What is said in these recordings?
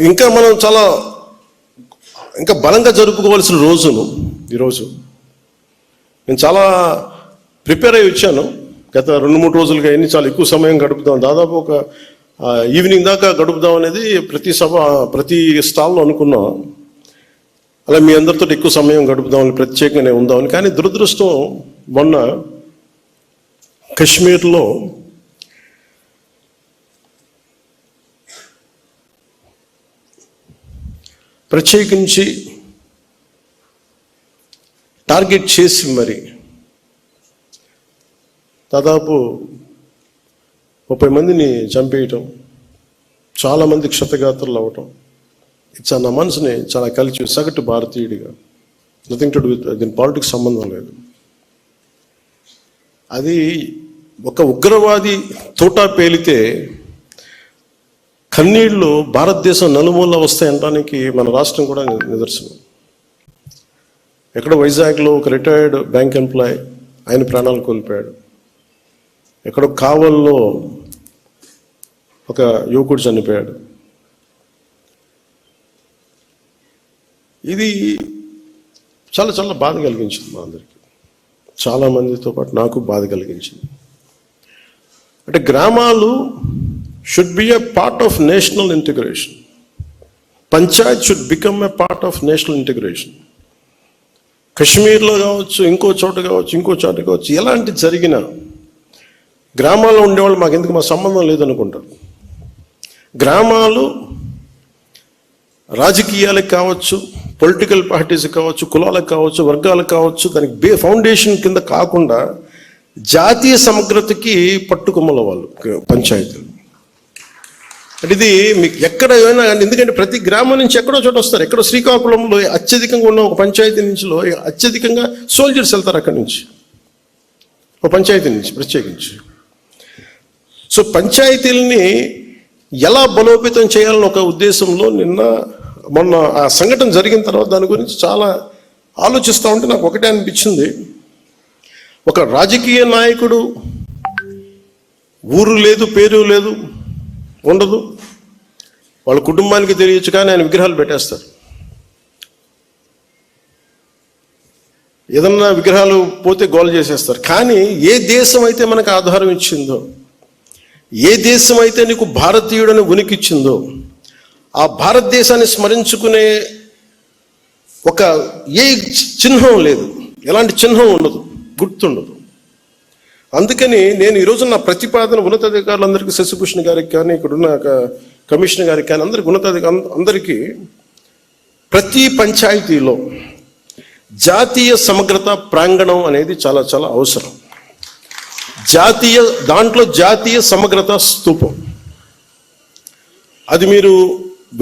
ఇంకా మనం చాలా ఇంకా బలంగా జరుపుకోవాల్సిన రోజును ఈరోజు నేను చాలా ప్రిపేర్ అయ్యి వచ్చాను. గత 2-3 రోజులుగా చాలా ఎక్కువ సమయం గడుపుదాం, దాదాపు ఒక ఈవినింగ్ దాకా గడుపుదాం అనేది ప్రతి స్టాల్లో అనుకున్నాం. అలా మీ అందరితో ఎక్కువ సమయం గడుపుదామని, ప్రత్యేకంగానే ఉందామని. కానీ దురదృష్టం, మొన్న కశ్మీర్లో ప్రత్యేకించి టార్గెట్ చేసి మరి దాదాపు 30 మందిని చంపేయటం, చాలామంది క్షతగాత్రులు అవ్వటం, ఇది నా మనసుని చాలా కలిసి, సగటు భారతీయుడిగా, నథింగ్ టు డూ విత్ దీని పాలిటిక్స్ సంబంధం లేదు. అది ఒక ఉగ్రవాది తోటా పేలితే కన్నీళ్ళు భారతదేశం నలుమూల వస్తాయనడానికి మన రాష్ట్రం కూడా నిదర్శనం. ఎక్కడో వైజాగ్లో ఒక రిటైర్డ్ బ్యాంక్ ఎంప్లాయ్, ఆయన ప్రాణాలు కోల్పోయాడు. ఎక్కడో కావల్లో ఒక యువకుడు చనిపోయాడు. ఇది చాలా చాలా బాధ కలిగించింది మా అందరికీ, చాలామందితో పాటు నాకు బాధ కలిగించింది. అంటే గ్రామాలు should be a part of national integration. Panchayat should become a part of national integration. కశ్మీర్లో కావచ్చు, ఇంకో చోట కావచ్చు, ఎలాంటి జరిగినా గ్రామాల్లో ఉండేవాళ్ళు మాకెందుకు, మా సంబంధం లేదనుకుంటారు. గ్రామాలు రాజకీయాలకు కావచ్చు, పొలిటికల్ పార్టీస్కి కావచ్చు, కులాలకు కావచ్చు, వర్గాలకు కావచ్చు, దానికి ఫౌండేషన్ కింద కాకుండా జాతీయ సమగ్రతకి పట్టుకొమ్మల వాళ్ళు పంచాయతీలు. అంటే ఇది మీకు ఎక్కడ ఏమైనా, ఎందుకంటే ప్రతి గ్రామం నుంచి ఎక్కడో చోట వస్తారు. ఎక్కడో శ్రీకాకుళంలో అత్యధికంగా ఉన్న ఒక పంచాయతీ నుంచిలో అత్యధికంగా సోల్జర్స్ వెళ్తారు అక్కడి నుంచి, ఒక పంచాయతీ నుంచి ప్రత్యేకించి. సో పంచాయతీలని ఎలా బలోపేతం చేయాలని ఒక ఉద్దేశంలో మొన్న ఆ సంఘటన జరిగిన తర్వాత దాని గురించి చాలా ఆలోచిస్తూ ఉంటే నాకు ఒకటే అనిపించింది. ఒక రాజకీయ నాయకుడు, ఊరు లేదు, పేరు లేదు, ఉండదు, వాళ్ళ కుటుంబానికి తెలియచ్చు, కానీ ఆయన విగ్రహాలు పెట్టేస్తారు. ఏదన్నా విగ్రహాలు పోతే గోల్ చేసేస్తారు. కానీ ఏ దేశం అయితే మనకు ఆధారం ఇచ్చిందో, ఏ దేశం అయితే నీకు భారతీయుడని ఉనికిచ్చిందో, ఆ భారతదేశాన్ని స్మరించుకునే ఒక ఏ చిహ్నం లేదు, ఎలాంటి చిహ్నం ఉండదు, గుర్తుండదు. అందుకని నేను ఈరోజు నా ప్రతిపాదన ఉన్నతాధికారులందరికీ, శశిభూషణ్ గారికి కానీ, ఇక్కడున్న కమిషనర్ గారికి కానీ, అందరికి అందరికీ ప్రతి పంచాయతీలో జాతీయ సమగ్రత ప్రాంగణం అనేది చాలా చాలా అవసరం. దాంట్లో జాతీయ సమగ్రత స్తూపం, అది మీరు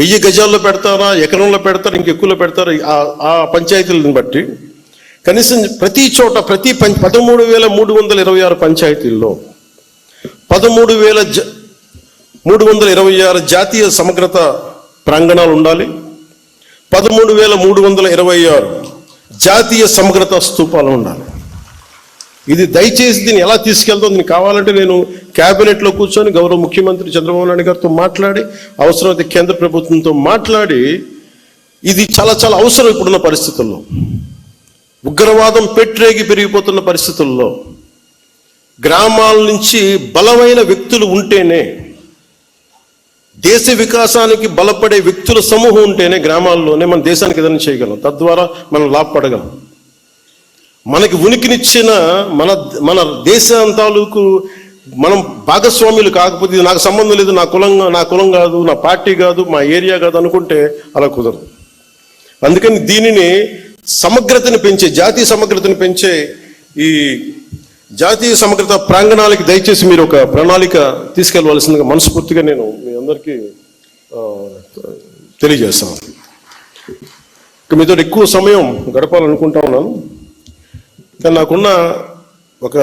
1000 గజాల్లో పెడతారా, ఎకరంలో పెడతారా, ఇంకెక్కువలో పెడతారా, ఆ పంచాయతీలను బట్టి కనీసం ప్రతి చోట 13,326 పంచాయతీల్లో 13,326 జాతీయ సమగ్రత ప్రాంగణాలు ఉండాలి. 13,326 జాతీయ సమగ్రత స్తూపాలు ఉండాలి. ఇది దయచేసి దీన్ని ఎలా తీసుకెళ్తాం, దీనికి కావాలంటే నేను క్యాబినెట్లో కూర్చొని గౌరవ ముఖ్యమంత్రి చంద్రబాబు నాయుడు గారితో మాట్లాడి, అవసరమైతే కేంద్ర ప్రభుత్వంతో మాట్లాడి, ఇది చాలా చాలా అవసరం ఇప్పుడున్న పరిస్థితుల్లో. ఉగ్రవాదం పెట్రేగి పెరిగిపోతున్న పరిస్థితుల్లో గ్రామాల నుంచి బలమైన వ్యక్తులు ఉంటేనే, దేశ వికాసానికి బలపడే వ్యక్తుల సమూహం ఉంటేనే గ్రామాల్లోనే మన దేశానికి ఏదైనా చేయగలం, తద్వారా మనం లాభపడగలం. మనకి ఉనికినిచ్చిన మన దేశం తాలూకు మనం భాగస్వాములు కాకపోతే, ఇది నాకు సంబంధం లేదు, నా కులం కాదు, నా పార్టీ కాదు, మా ఏరియా కాదు అనుకుంటే అలా కుదరదు. అందుకని దీనిని సమగ్రతను పెంచే, జాతీయ సమగ్రతను పెంచే ఈ జాతీయ సమగ్రత ప్రాంగణాలకి దయచేసి మీరు ఒక ప్రణాళిక తీసుకెళ్ళవలసిందిగా మనస్ఫూర్తిగా నేను మీ అందరికీ తెలియజేస్తాను. మీతో ఎక్కువ సమయం గడపాలనుకుంటా ఉన్నాను, కానీ నాకున్న ఒక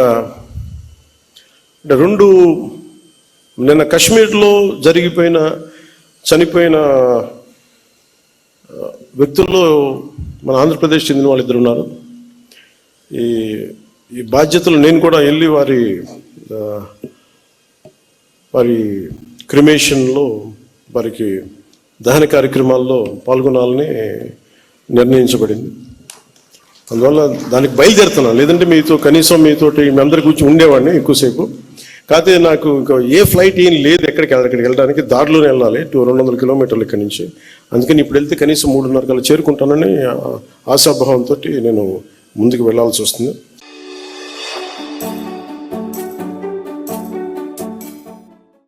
2 నిన్న కశ్మీర్లో చనిపోయిన వ్యక్తుల్లో మన ఆంధ్రప్రదేశ్ చెందిన వాళ్ళు 2 ఉన్నారు. ఈ బాధ్యతలు నేను కూడా వెళ్ళి వారి క్రిమేషన్లో వారికి దహన కార్యక్రమాల్లో పాల్గొనాలని నిర్ణయించబడింది. అందువల్ల దానికి బయలుదేరుతున్నాను, లేదంటే కనీసం మీతోటి మీ అందరి కూర్చొని ఉండేవాడిని ఎక్కువసేపు. కాకపోతే నాకు ఇంకా ఏ ఫ్లైట్ ఏం లేదు అక్కడికి వెళ్ళడానికి, దారిలోనే వెళ్ళాలి 200 కిలోమీటర్లు ఇక్కడి నుంచి. అందుకని ఇప్పుడు వెళ్తే కనీసం 3:30 కల్లా చేరుకుంటానని ఆశాభావంతో నేను ముందుకు వెళ్ళాల్సి వస్తుంది.